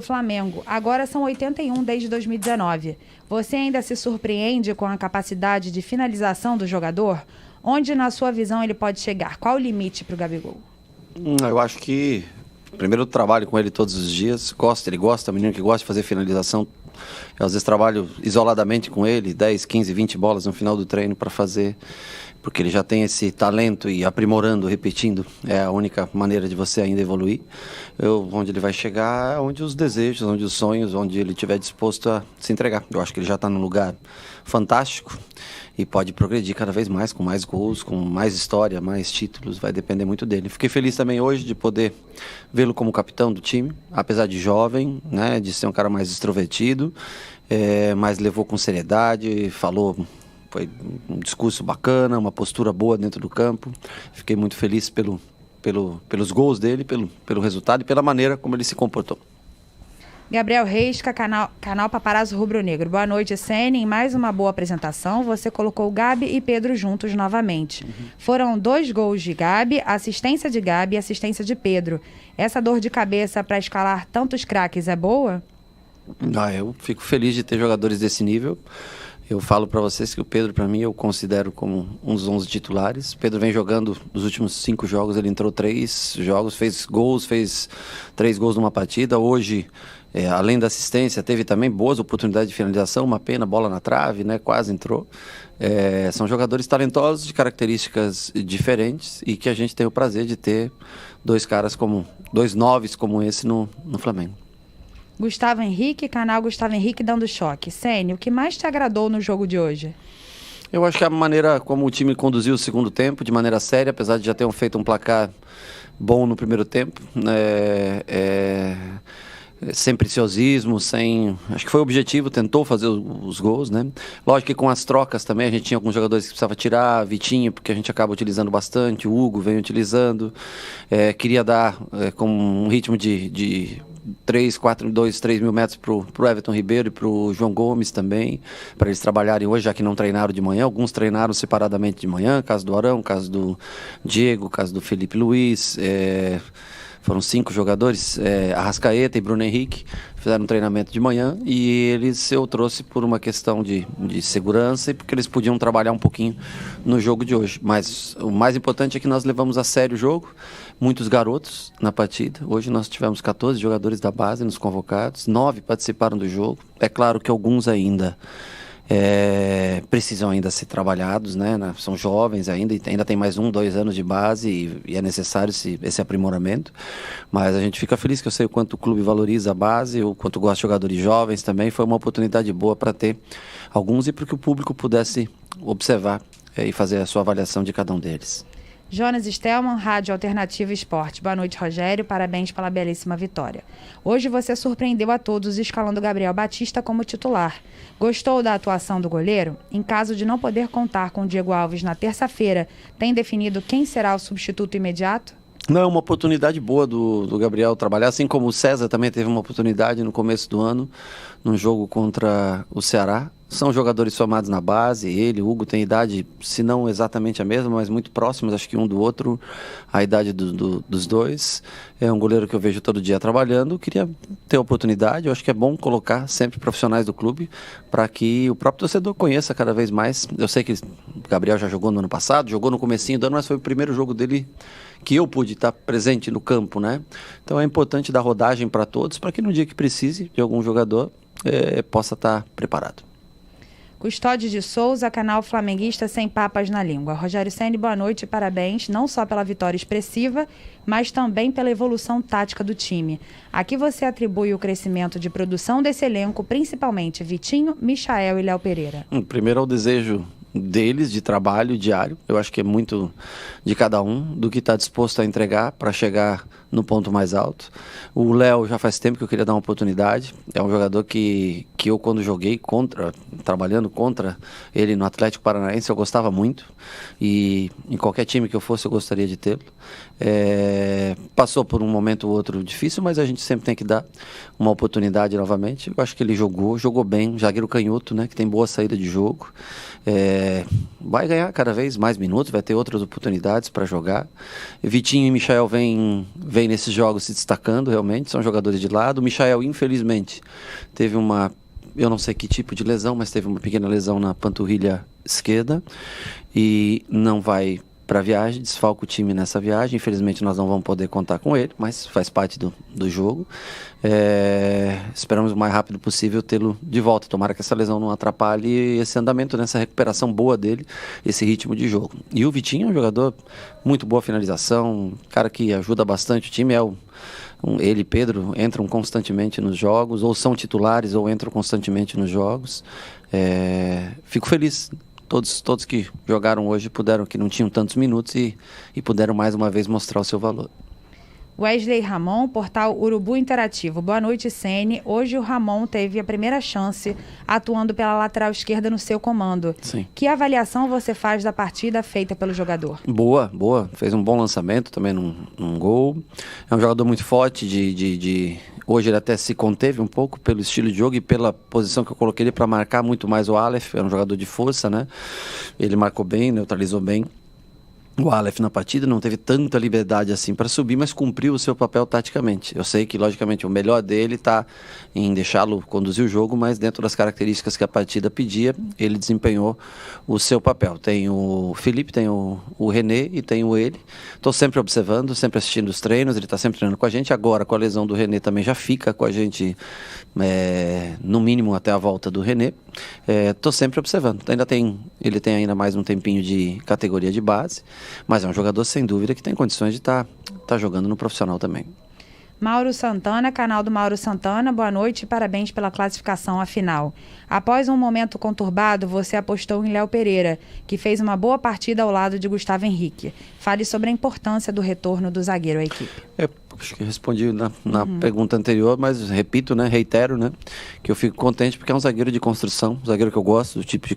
Flamengo. Agora são 81 desde 2019. Você ainda se surpreende com a capacidade de finalização do jogador? Onde, na sua visão, ele pode chegar? Qual o limite para o Gabigol? Eu acho que, primeiro, eu trabalho com ele todos os dias. Ele gosta, menino que gosta de fazer finalização. Eu, às vezes, trabalho isoladamente com ele, 10, 15, 20 bolas no final do treino para fazer, porque ele já tem esse talento e aprimorando, repetindo, é a única maneira de você ainda evoluir. Onde ele vai chegar é onde os desejos, onde os sonhos, onde ele estiver disposto a se entregar. Eu acho que ele já está num lugar fantástico e pode progredir cada vez mais, com mais gols, com mais história, mais títulos, vai depender muito dele. Fiquei feliz também hoje de poder vê-lo como capitão do time, apesar de jovem, né, de ser um cara mais extrovertido, mas levou com seriedade, falou. Foi um discurso bacana, uma postura boa dentro do campo. Fiquei muito feliz pelos gols dele, pelo resultado e pela maneira como ele se comportou. Gabriel Reis, canal Paparazzo Rubro Negro. Boa noite, Sene. Em mais uma boa apresentação, você colocou Gabi e Pedro juntos novamente. Foram 2 gols de Gabi, assistência de Gabi e assistência de Pedro. Essa dor de cabeça para escalar tantos craques é boa? Eu fico feliz de ter jogadores desse nível. Eu falo para vocês que o Pedro, para mim, eu considero como um dos 11 titulares. Pedro vem jogando nos últimos 5 jogos, ele entrou 3 jogos, fez 3 gols numa partida. Hoje, além da assistência, teve também boas oportunidades de finalização, uma pena, bola na trave, né? Quase entrou. São jogadores talentosos, de características diferentes e que a gente tem o prazer de ter 2 9s como esse no Flamengo. Gustavo Henrique, canal Gustavo Henrique dando choque. Sene, o que mais te agradou no jogo de hoje? Eu acho que a maneira como o time conduziu o segundo tempo, de maneira séria, apesar de já ter feito um placar bom no primeiro tempo, sem preciosismo, acho que foi o objetivo, tentou fazer os gols, né? Lógico que com as trocas também, a gente tinha alguns jogadores que precisava tirar, Vitinho, porque a gente acaba utilizando bastante, o Hugo vem utilizando, queria dar com um ritmo de 3, 4, 2, 3 mil metros pro Everton Ribeiro e pro João Gomes também, para eles trabalharem hoje, já que não treinaram de manhã. Alguns treinaram separadamente de manhã, caso do Arão, caso do Diego, caso do Felipe Luiz. Foram 5 jogadores, Arrascaeta e Bruno Henrique, fizeram um treinamento de manhã e eu trouxe por uma questão de segurança e porque eles podiam trabalhar um pouquinho no jogo de hoje. Mas o mais importante é que nós levamos a sério o jogo, muitos garotos na partida. Hoje nós tivemos 14 jogadores da base nos convocados, 9 participaram do jogo. É claro que alguns ainda precisam ainda ser trabalhados, né? São jovens ainda tem mais 1, 2 anos de base e é necessário esse aprimoramento, mas a gente fica feliz que eu sei o quanto o clube valoriza a base, o quanto gosta de jogadores jovens também. Foi uma oportunidade boa para ter alguns e para que o público pudesse observar e fazer a sua avaliação de cada um deles. Jonas Stelman, Rádio Alternativa Esporte. Boa noite, Rogério. Parabéns pela belíssima vitória. Hoje você surpreendeu a todos escalando Gabriel Batista como titular. Gostou da atuação do goleiro? Em caso de não poder contar com o Diego Alves na terça-feira, tem definido quem será o substituto imediato? Não, é uma oportunidade boa do Gabriel trabalhar, assim como o César também teve uma oportunidade no começo do ano, num jogo contra o Ceará. São jogadores formados na base, o Hugo tem idade, se não exatamente a mesma, mas muito próximos, acho que um do outro, a idade dos dois. É um goleiro que eu vejo todo dia trabalhando, queria ter a oportunidade, eu acho que é bom colocar sempre profissionais do clube, para que o próprio torcedor conheça cada vez mais. Eu sei que o Gabriel já jogou no ano passado, jogou no comecinho do ano, mas foi o primeiro jogo dele que eu pude estar presente no campo, né? Então é importante dar rodagem para todos, para que no dia que precise de algum jogador, possa estar preparado. Custódio de Souza, canal Flamenguista Sem Papas na Língua. Rogério Ceni, boa noite e parabéns, não só pela vitória expressiva, mas também pela evolução tática do time. A que você atribui o crescimento de produção desse elenco, principalmente Vitinho, Michael e Léo Pereira? Primeiro, ao desejo deles de trabalho diário. Eu acho que é muito de cada um, do que está disposto a entregar para chegar no ponto mais alto. O Léo já faz tempo que eu queria dar uma oportunidade. É um jogador que que eu, quando joguei trabalhando contra ele no Atlético Paranaense, eu gostava muito, e em qualquer time que eu fosse eu gostaria de tê-lo. Passou por um momento ou outro difícil, mas a gente sempre tem que dar uma oportunidade novamente. Eu acho que ele jogou bem, zagueiro canhoto, né, que tem boa saída de jogo. Vai ganhar cada vez mais minutos, vai ter outras oportunidades para jogar. Vitinho e Michael vem nesses jogos se destacando, realmente, são jogadores de lado. O Michael, infelizmente, teve eu não sei que tipo de lesão, mas teve uma pequena lesão na panturrilha esquerda e não vai para a viagem, desfalca o time nessa viagem. Infelizmente nós não vamos poder contar com ele, mas faz parte do jogo. Esperamos o mais rápido possível tê-lo de volta. Tomara que essa lesão não atrapalhe esse andamento, nessa recuperação boa dele, esse ritmo de jogo. E o Vitinho é um jogador muito boa finalização, cara que ajuda bastante o time. Ele e Pedro entram constantemente nos jogos, ou são titulares ou entram constantemente nos jogos. Fico feliz. Todos que jogaram hoje que não tinham tantos minutos e puderam mais uma vez mostrar o seu valor. Wesley Ramon, portal Urubu Interativo. Boa noite, Ceni. Hoje o Ramon teve a primeira chance atuando pela lateral esquerda no seu comando. Sim. Que avaliação você faz da partida feita pelo jogador? Boa. Fez um bom lançamento também num gol. É um jogador muito forte Hoje ele até se conteve um pouco pelo estilo de jogo e pela posição que eu coloquei ele para marcar muito mais o Aleph. É um jogador de força, né? Ele marcou bem, neutralizou bem o Aleph na partida, não teve tanta liberdade assim para subir, mas cumpriu o seu papel taticamente. Eu sei que, logicamente, o melhor dele está em deixá-lo conduzir o jogo, mas dentro das características que a partida pedia, ele desempenhou o seu papel. Tem o Felipe, tem o René e tem ele. Estou sempre observando, sempre assistindo os treinos, ele está sempre treinando com a gente. Agora, com a lesão do René, também já fica com a gente, no mínimo até a volta do René. Estou sempre observando. Ele tem ainda mais um tempinho de categoria de base, mas é um jogador sem dúvida que tem condições de estar jogando no profissional também. Mauro Santana, canal do Mauro Santana, boa noite e parabéns pela classificação à final. Após um momento conturbado, você apostou em Léo Pereira, que fez uma boa partida ao lado de Gustavo Henrique. Fale sobre a importância do retorno do zagueiro à equipe. Acho que respondi na pergunta anterior, mas repito, né, reitero, né, que eu fico contente porque é um zagueiro de construção, um zagueiro que eu gosto, do tipo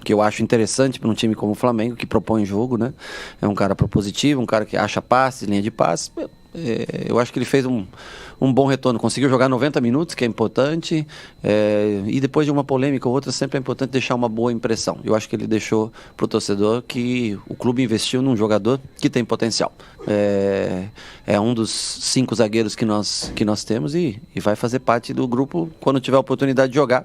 que eu acho interessante para um time como o Flamengo, que propõe jogo, né? É um cara propositivo, um cara que acha passes, linha de passes. Eu acho que ele fez um bom retorno, conseguiu jogar 90 minutos, que é importante, e depois de uma polêmica ou outra, sempre é importante deixar uma boa impressão. Eu acho que ele deixou para o torcedor que o clube investiu num jogador que tem potencial. É um dos 5 zagueiros que nós temos e vai fazer parte do grupo quando tiver a oportunidade de jogar.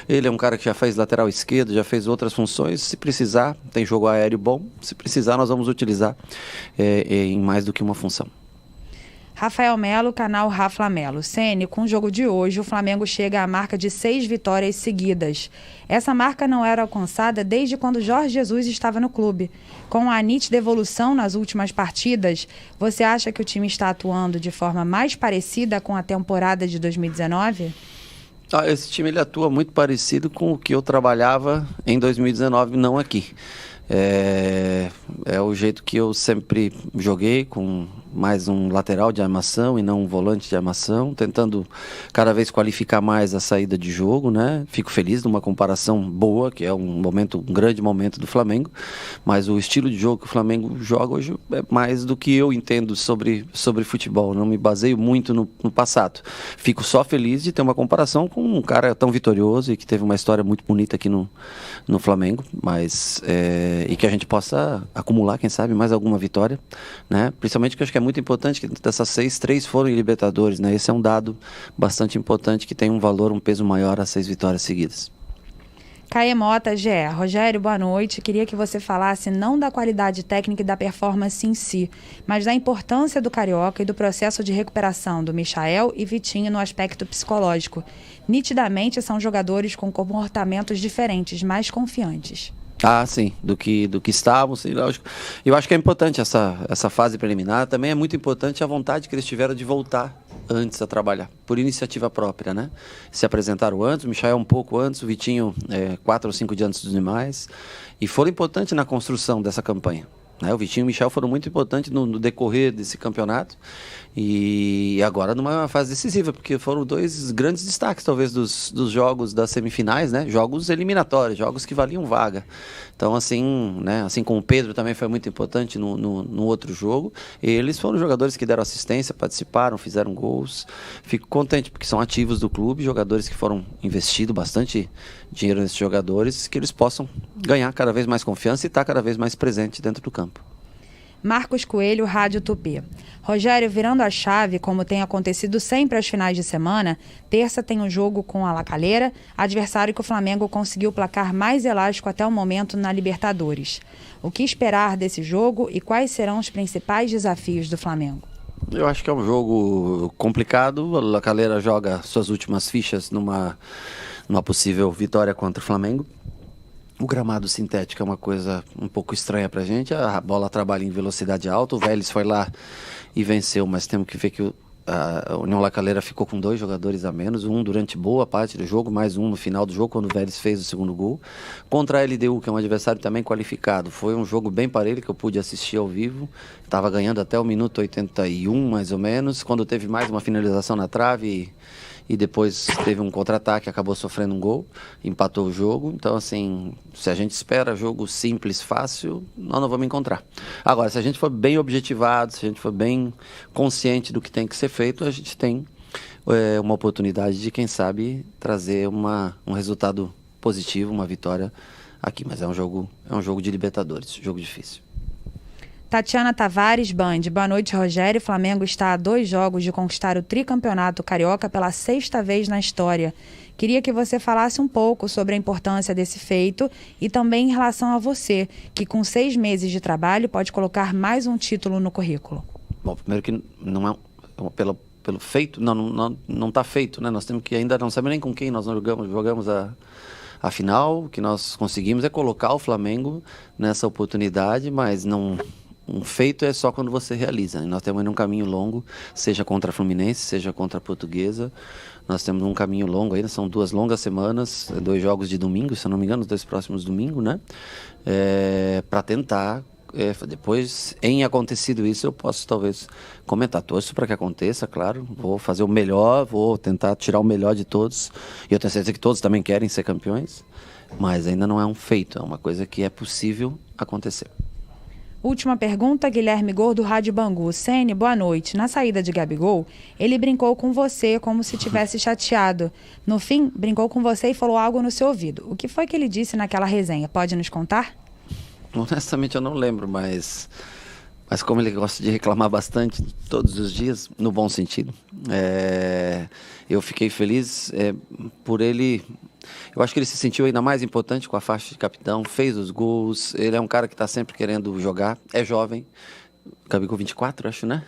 Ele é um cara que já fez lateral esquerdo, já fez outras funções. Se precisar, tem jogo aéreo bom. Se precisar, nós vamos utilizar em mais do que uma função. Rafael Melo, canal Rafa Melo. Ceni, com o jogo de hoje, o Flamengo chega à marca de 6 vitórias seguidas. Essa marca não era alcançada desde quando Jorge Jesus estava no clube. Com a nítida evolução nas últimas partidas, você acha que o time está atuando de forma mais parecida com a temporada de 2019? Esse time ele atua muito parecido com o que eu trabalhava em 2019, não aqui. É o jeito que eu sempre joguei, com mais um lateral de armação e não um volante de armação, tentando cada vez qualificar mais a saída de jogo, né? Fico feliz de uma comparação boa, que é um grande momento do Flamengo, mas o estilo de jogo que o Flamengo joga hoje é mais do que eu entendo sobre futebol, não me baseio muito no passado. Fico só feliz de ter uma comparação com um cara tão vitorioso e que teve uma história muito bonita aqui no Flamengo, mas e que a gente possa acumular, quem sabe, mais alguma vitória, né? Principalmente que eu acho que é muito importante que dessas 6, 3 foram em Libertadores, né? Esse é um dado bastante importante que tem um valor, um peso maior às 6 vitórias seguidas. Caemota, GE. Rogério, boa noite. Queria que você falasse não da qualidade técnica e da performance em si, mas da importância do Carioca e do processo de recuperação do Michael e Vitinho no aspecto psicológico. Nitidamente são jogadores com comportamentos diferentes, mais confiantes. Sim, do que estavam, sim, lógico. Eu acho que é importante essa fase preliminar. Também é muito importante a vontade que eles tiveram de voltar antes a trabalhar, por iniciativa própria, né? Se apresentaram antes, o Michael um pouco antes, o Vitinho 4 ou 5 dias antes dos demais, e foram importantes na construção dessa campanha. né? O Vitinho e o Michel foram muito importantes no decorrer desse campeonato. E agora numa fase decisiva, porque foram dois grandes destaques, talvez, dos jogos das semifinais, né? Jogos eliminatórios, jogos que valiam vaga. Então, assim, né? Assim como o Pedro também foi muito importante no outro jogo, eles foram jogadores que deram assistência, participaram, fizeram gols. Fico contente, porque são ativos do clube, jogadores que foram investido bastante dinheiro nesses jogadores, que eles possam ganhar cada vez mais confiança e estar cada vez mais presente dentro do campo. Marcos Coelho, Rádio Tupi. Rogério, virando a chave, como tem acontecido sempre aos finais de semana, terça tem um jogo com a La Calera, adversário que o Flamengo conseguiu o placar mais elástico até o momento na Libertadores. O que esperar desse jogo e quais serão os principais desafios do Flamengo? Eu acho que é um jogo complicado. A La Calera joga suas últimas fichas numa possível vitória contra o Flamengo. O gramado sintético é uma coisa um pouco estranha pra gente. A bola trabalha em velocidade alta. O Vélez foi lá e venceu, mas temos que ver que a União La Calera ficou com 2 jogadores a menos, um durante boa parte do jogo, mais um no final do jogo, quando o Vélez fez o segundo gol. Contra a LDU, que é um adversário também qualificado. Foi um jogo bem parelho, que eu pude assistir ao vivo. Estava ganhando até o minuto 81, mais ou menos, quando teve mais uma finalização na trave e depois teve um contra-ataque, acabou sofrendo um gol, empatou o jogo. Então, assim, se a gente espera jogo simples, fácil, nós não vamos encontrar. Agora, se a gente for bem objetivado, se a gente for bem consciente do que tem que ser feito, a gente tem uma oportunidade de, quem sabe, trazer um resultado positivo, uma vitória aqui. Mas é um jogo de Libertadores, jogo difícil. Tatiana Tavares, Band. Boa noite, Rogério. O Flamengo está a 2 jogos de conquistar o tricampeonato carioca pela 6ª vez na história. Queria que você falasse um pouco sobre a importância desse feito e também em relação a você, que com 6 meses de trabalho pode colocar mais um título no currículo. Bom, primeiro que não é pelo feito, não está feito, né? Nós temos que ainda não sabemos nem com quem nós jogamos a final. O que nós conseguimos é colocar o Flamengo nessa oportunidade, mas não. Um feito é só quando você realiza. E nós temos ainda um caminho longo, seja contra a Fluminense, seja contra a Portuguesa. Nós temos um caminho longo ainda, são 2 longas semanas, 2 jogos de domingo, se eu não me engano, os 2 próximos domingos, né? Para tentar, depois, em acontecido isso, eu posso talvez comentar. Torço para que aconteça, claro. Vou fazer o melhor, vou tentar tirar o melhor de todos. E eu tenho certeza que todos também querem ser campeões, mas ainda não é um feito, é uma coisa que é possível acontecer. Última pergunta, Guilherme Gordo, Rádio Bangu. Ceni, boa noite. Na saída de Gabigol, ele brincou com você como se tivesse chateado. No fim, brincou com você e falou algo no seu ouvido. O que foi que ele disse naquela resenha? Pode nos contar? Honestamente, eu não lembro, mas como ele gosta de reclamar bastante todos os dias, no bom sentido, eu fiquei feliz por ele. Eu acho que ele se sentiu ainda mais importante com a faixa de capitão, fez os gols. Ele é um cara que está sempre querendo jogar, é jovem, Gabigol 24, acho, né?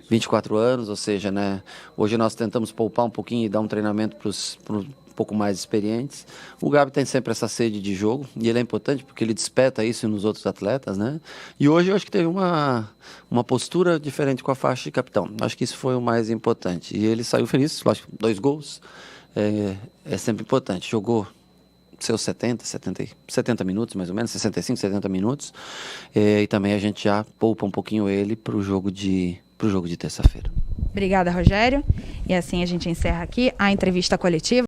24 anos, ou seja, né? Hoje nós tentamos poupar um pouquinho e dar um treinamento para os um pouco mais experientes. O Gabi tem sempre essa sede de jogo e ele é importante porque ele desperta isso nos outros atletas, né? E hoje eu acho que teve uma postura diferente com a faixa de capitão. Acho que isso foi o mais importante. E ele saiu feliz, lógico, 2 gols. É sempre importante. Jogou seus 70 minutos, mais ou menos, 65, 70 minutos. E também a gente já poupa um pouquinho ele para o jogo de terça-feira. Obrigada, Rogério. E assim a gente encerra aqui a entrevista coletiva.